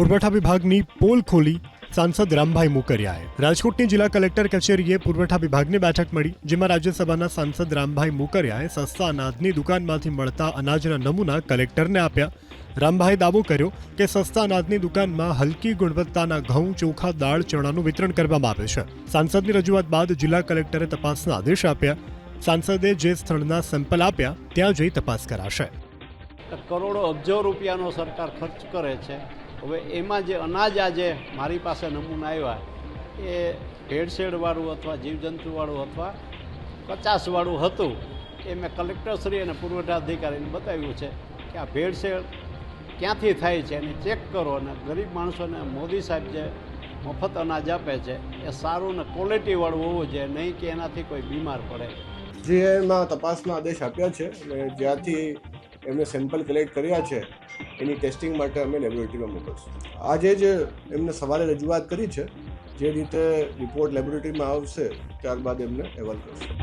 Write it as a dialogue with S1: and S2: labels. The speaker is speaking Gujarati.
S1: પુરવઠા વિભાગની પોલ ખોલી સાંસદ રામભાઈ મુકરિયાએ રાજકોટની જિલ્લા કલેક્ટર કચેરીએ પુરવઠા વિભાગની બેઠક મળી, જેમાં રાજ્યસભાના સાંસદ રામભાઈ મુકરિયાએ સસ્તા અનાજની દુકાનમાંથી મળતા અનાજના નમૂના કલેક્ટરને આપ્યા. રામભાઈએ દાવો કર્યો કે સસ્તા અનાજની દુકાનમાં હલકી ગુણવત્તાના ઘઉં, ચોખા, દાળ, ચણાનું વિતરણ કરવામાં આવે છે. સાંસદની રજૂઆત બાદ જિલ્લા કલેક્ટરે તપાસના આદેશ આપ્યા. સાંસદે જે સ્થળના સેમ્પલ આપ્યા ત્યાં જઈ તપાસ કરાશે.
S2: કરોડો અબજો રૂપિયાનો સરકાર ખર્ચ કરે છે. હવે એમાં જે અનાજ આજે મારી પાસે નમૂના આવ્યા એ ભેળસેળવાળું અથવા જીવજંતુવાળું અથવા કચાશવાળું હતું. એ મેં કલેક્ટરશ્રી અને પુરવઠા અધિકારીને બતાવ્યું છે કે આ ભેળસેળ ક્યાંથી થાય છે એને ચેક કરો, અને ગરીબ માણસોને મોદી સાહેબ જે મફત અનાજ આપે છે એ સારું ને ક્વોલિટીવાળું હોવું જોઈએ, નહીં કે એનાથી કોઈ બીમાર પડે.
S3: જેમાં તપાસના આદેશ આપ્યા છે અને જ્યાંથી એમને સેમ્પલ કલેક્ટ કર્યા છે એની ટેસ્ટિંગ માટે અમે લેબોરેટરીમાં મોકલશું. આજે જ એમને સવારે રજૂઆત કરી છે, જે રીતે રિપોર્ટ લેબોરેટરીમાં આવશે ત્યારબાદ એમને અહેવાલ કરશું.